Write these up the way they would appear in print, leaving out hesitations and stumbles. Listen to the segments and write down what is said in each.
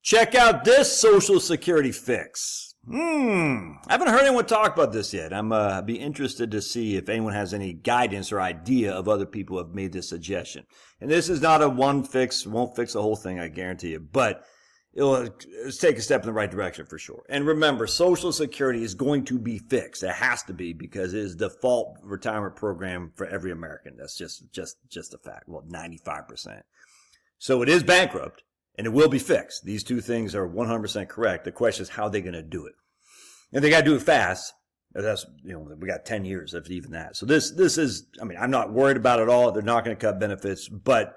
Check out this Social Security fix. I haven't heard anyone talk about this yet. I'd be interested to see if anyone has any guidance or idea of other people who have made this suggestion. And this is not a one fix, won't fix the whole thing, I guarantee you. But it'll take a step in the right direction for sure. And remember, Social Security is going to be fixed. It has to be, because it is the default retirement program for every American. That's just a fact. Well, 95%. So it is bankrupt. And it will be fixed. These two things are 100% correct. The question is how they're going to do it. And they got to do it fast. That's, we got 10 years of even that. So this is, I'm not worried about it all. They're not going to cut benefits, but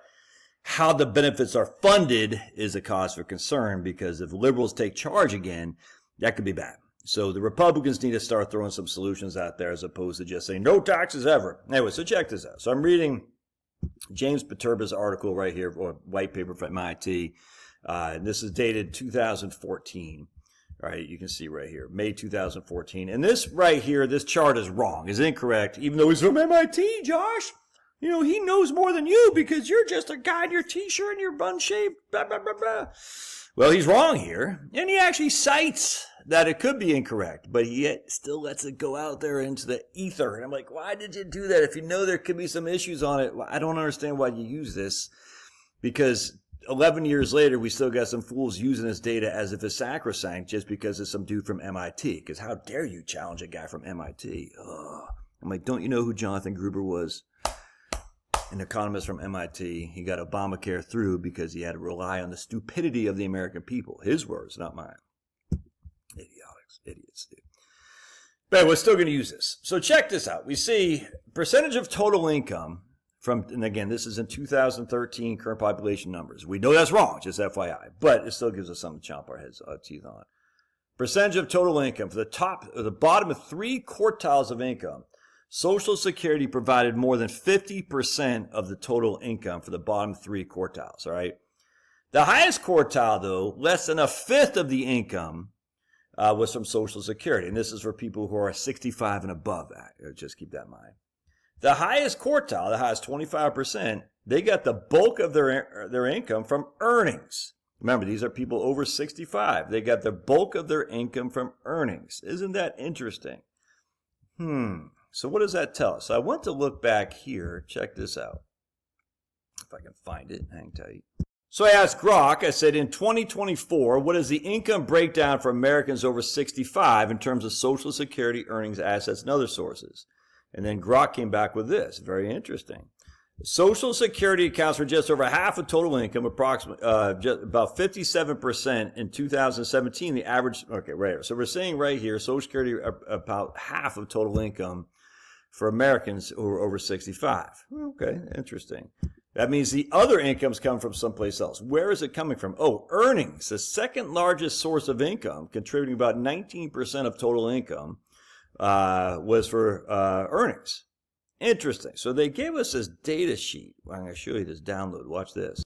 how the benefits are funded is a cause for concern, because if liberals take charge again, that could be bad. So the Republicans need to start throwing some solutions out there as opposed to just saying no taxes ever. Anyway, so check this out. So I'm reading James Paterba's article right here, or white paper from MIT. This is dated 2014. All right, you can see right here, May 2014. And this right here, this chart is wrong, is incorrect, even though he's from MIT, Josh. He knows more than you because you're just a guy in your t-shirt and your bun shaved, blah, blah, blah, blah. Well, he's wrong here, and he actually cites that it could be incorrect, but he still lets it go out there into the ether. And I'm like, why did you do that? If you know there could be some issues on it, I don't understand why you use this, because 11 years later, we still got some fools using this data as if it's sacrosanct just because it's some dude from MIT. Because how dare you challenge a guy from MIT? Ugh. I'm like, don't you know who Jonathan Gruber was? An economist from MIT. He got Obamacare through because he had to rely on the stupidity of the American people. His words, not mine. Idiots. But we're still going to use this. So check this out. We see percentage of total income from, and again, this is in 2013 current population numbers. We know that's wrong, just FYI, but it still gives us something to chomp our teeth on. Percentage of total income for the bottom of three quartiles of income. Social Security provided more than 50% of the total income for the bottom three quartiles, all right? The highest quartile, though, less than a fifth of the income was from Social Security. And this is for people who are 65 and above. Just keep that in mind. The highest quartile, the highest 25%, they got the bulk of their income from earnings. Remember, these are people over 65. They got the bulk of their income from earnings. Isn't that interesting? So what does that tell us? So I went to look back here. Check this out. If I can find it, hang tight. So I asked Grok, I said, in 2024, what is the income breakdown for Americans over 65 in terms of Social Security, earnings, assets, and other sources? And then Grok came back with this. Very interesting. Social Security accounts for just over half of total income, approximately just about 57% in 2017. The average, okay, right here. So we're saying right here, Social Security about half of total income for Americans who are over 65. Okay, interesting. That means the other incomes come from someplace else. Where is it coming from? Oh, earnings, the second largest source of income, contributing about 19% of total income, was for earnings. Interesting. So they gave us this data sheet. I'm going to show you this download. Watch this.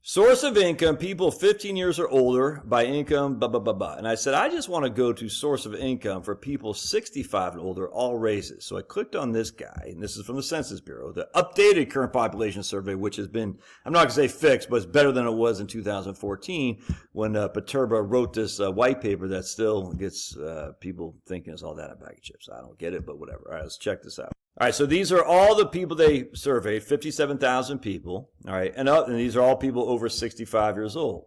Source of income, people 15 years or older by income, blah, blah, blah, blah. And I said, I just want to go to source of income for people 65 and older, all races. So I clicked on this guy, and this is from the Census Bureau, the updated current population survey, which has been, I'm not going to say fixed, but it's better than it was in 2014 when Paterba wrote this white paper that still gets people thinking it's all that a bag of chips. I don't get it, but whatever. All right, let's check this out. All right, so these are all the people they surveyed, 57,000 people, all right, and these are all people over 65 years old.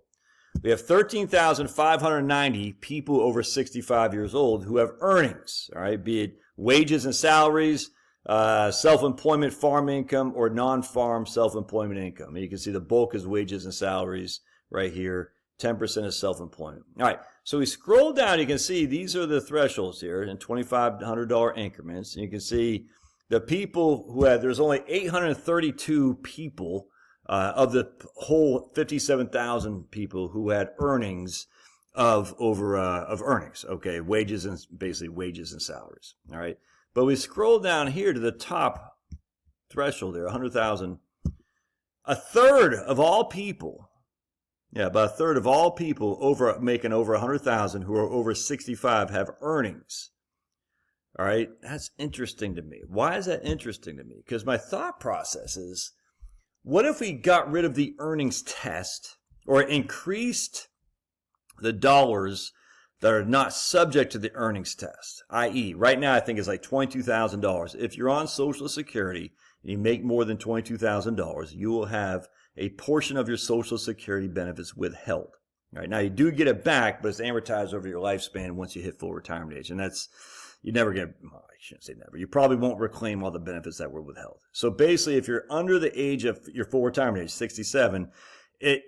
We have 13,590 people over 65 years old who have earnings, all right, be it wages and salaries, self-employment farm income, or non-farm self-employment income. And you can see the bulk is wages and salaries right here, 10% is self-employment. All right, so we scroll down, you can see these are the thresholds here in $2,500 increments, and you can see the people who had, there's only 832 people of the whole 57,000 people who had earnings of earnings. Okay, wages and basically wages and salaries. All right, but we scroll down here to the top threshold there, 100,000. A third of all people, about a third of all people making over 100,000 who are over 65 have earnings. All right, that's interesting to me. Why is that interesting to me? Because my thought process is, what if we got rid of the earnings test or increased the dollars that are not subject to the earnings test, i.e., right now I think it's like $22,000. If you're on Social Security and you make more than $22,000, you will have a portion of your Social Security benefits withheld. All right, now you do get it back, but it's amortized over your lifespan once you hit full retirement age, and that's you never get. Well, I shouldn't say never. You probably won't reclaim all the benefits that were withheld. So basically, if you're under the age of your full retirement age, 67.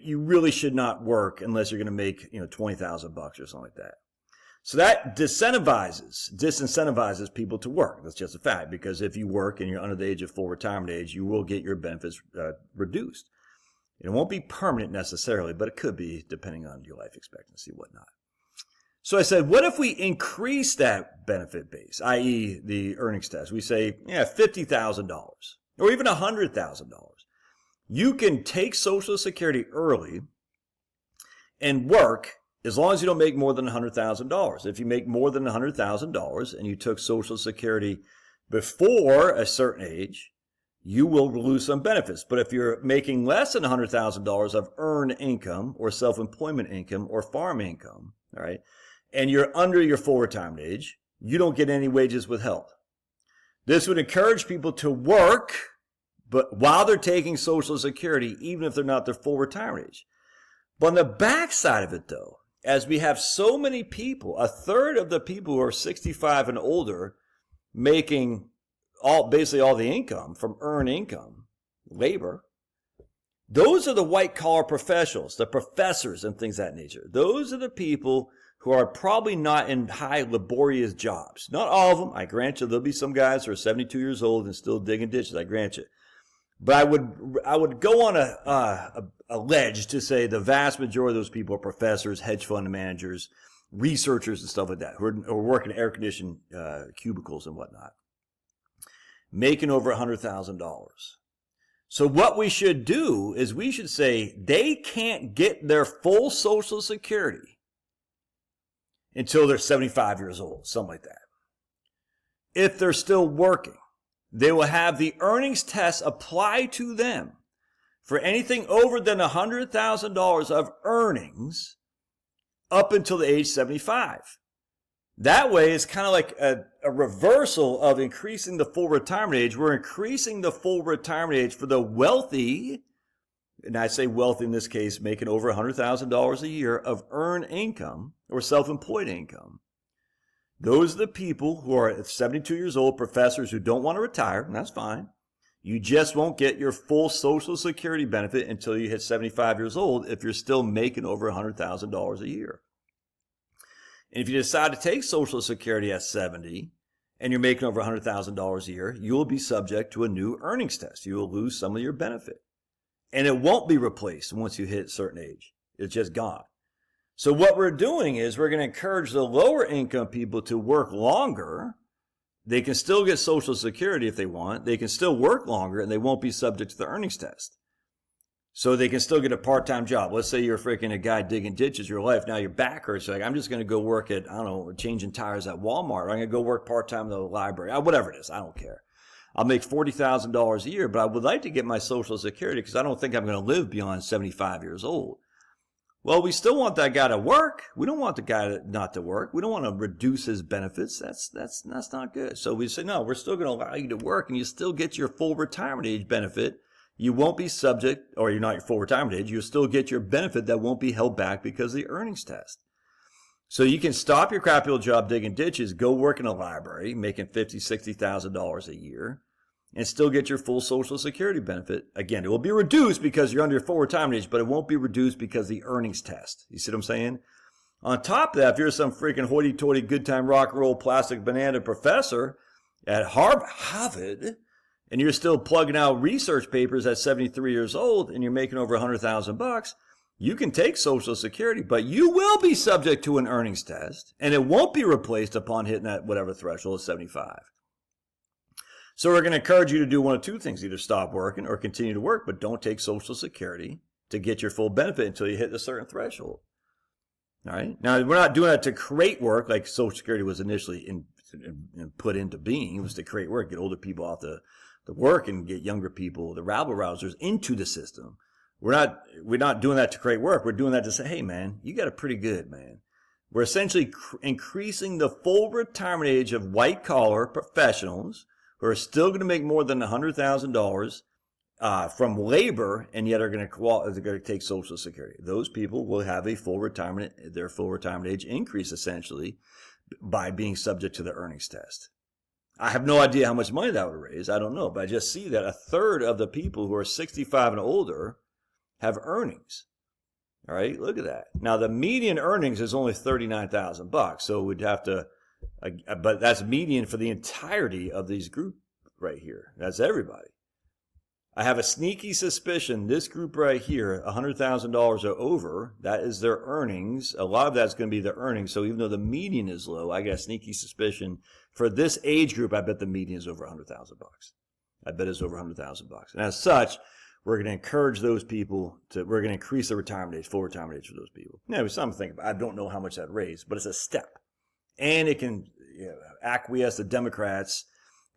You really should not work unless you're going to make, $20,000 or something like that. So that disincentivizes people to work. That's just a fact, because if you work and you're under the age of full retirement age, you will get your benefits reduced. It won't be permanent necessarily, but it could be depending on your life expectancy, whatnot. So I said, what if we increase that benefit base, i.e. the earnings test? We say, $50,000 or even $100,000. You can take Social Security early and work as long as you don't make more than $100,000. If you make more than $100,000 and you took Social Security before a certain age, you will lose some benefits. But if you're making less than $100,000 of earned income or self-employment income or farm income, all right, and you're under your full retirement age, you don't get any wages withheld. This would encourage people to work, but while they're taking Social Security, even if they're not their full retirement age. But on the backside of it, though, as we have so many people, a third of the people who are 65 and older making basically all the income from earned income, labor, those are the white-collar professionals, the professors and things of that nature. Those are the people who are probably not in high laborious jobs. Not all of them, I grant you. There'll be some guys who are 72 years old and still digging ditches, I grant you. But I would go on a ledge to say the vast majority of those people are professors, hedge fund managers, researchers, and stuff like that, who are working in air-conditioned cubicles and whatnot, making over $100,000. So what we should do is we should say they can't get their full Social Security until they're 75 years old, something like that. If they're still working, they will have the earnings test apply to them for anything over than $100,000 of earnings up until the age 75. That way, it's kind of like a reversal of increasing the full retirement age. We're increasing the full retirement age for the wealthy, and I say wealthy in this case, making over $100,000 a year of earned income or self-employed income. Those are the people who are 72 years old, professors who don't want to retire, and that's fine. You just won't get your full Social Security benefit until you hit 75 years old if you're still making over $100,000 a year. And if you decide to take Social Security at 70 and you're making over $100,000 a year, you will be subject to a new earnings test. You will lose some of your benefit. And it won't be replaced once you hit a certain age. It's just gone. So what we're doing is we're going to encourage the lower income people to work longer. They can still get Social Security if they want. They can still work longer, and they won't be subject to the earnings test. So they can still get a part-time job. Let's say you're freaking a guy digging ditches your life. Now your back hurts. You're like, I'm just going to go work at, I don't know, changing tires at Walmart. Or I'm going to go work part-time in the library. Whatever it is, I don't care. I'll make $40,000 a year, but I would like to get my Social Security because I don't think I'm going to live beyond 75 years old. Well, we still want that guy to work. We don't want the guy not to work. We don't want to reduce his benefits. That's not good. So we say, no, we're still going to allow you to work, and you still get your full retirement age benefit. You won't be subject, or you're not your full retirement age. You'll still get your benefit that won't be held back because of the earnings test. So you can stop your crappy old job digging ditches, go work in a library, making $50,000, $60,000 a year, and still get your full Social Security benefit. Again, it will be reduced because you're under your full retirement age, but it won't be reduced because of the earnings test. You see what I'm saying? On top of that, if you're some freaking hoity-toity, good time rock and roll plastic banana professor at Harvard, and you're still plugging out research papers at 73 years old, and you're making over $100,000, you can take Social Security, but you will be subject to an earnings test, and it won't be replaced upon hitting that whatever threshold of 75. So we're going to encourage you to do one of two things, either stop working or continue to work, but don't take Social Security to get your full benefit until you hit a certain threshold. All right. Now, we're not doing that to create work like Social Security was initially put into being. It was to create work, get older people out the work and get younger people, the rabble-rousers, into the system. we're not doing that to create work. We're doing that to say, hey, man, you got it pretty good, man. We're essentially increasing the full retirement age of white-collar professionals who are still going to make more than $100,000 from labor, and yet are going to take Social Security. Those people will have their full retirement age increase essentially by being subject to the earnings test. I have no idea how much money that would raise. I don't know, but I just see that a third of the people who are 65 and older have earnings. All right, look at that. Now the median earnings is only $39,000, so we'd have to, but that's median for the entirety of these group right here. That's everybody. I have a sneaky suspicion this group right here, $100,000 or over, that is their earnings. A lot of that's going to be their earnings. So even though the median is low, I got a sneaky suspicion for this age group, I bet the median is over $100,000. I bet it's over $100,000. And as such, we're going to encourage those people we're going to increase the retirement age, full retirement age for those people. Now, it's something to think about. I don't know how much that raised, but it's a step. And it can acquiesce the Democrats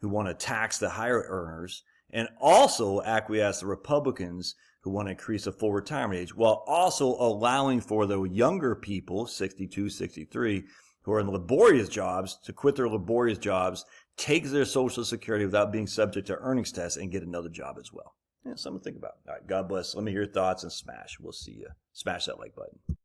who want to tax the higher earners, and also acquiesce the Republicans who want to increase the full retirement age, while also allowing for the younger people, 62, 63, who are in laborious jobs, to quit their laborious jobs, take their Social Security without being subject to earnings tests, and get another job as well. Yeah, something to think about. All right, God bless. Let me hear your thoughts and smash. We'll see you. Smash that like button.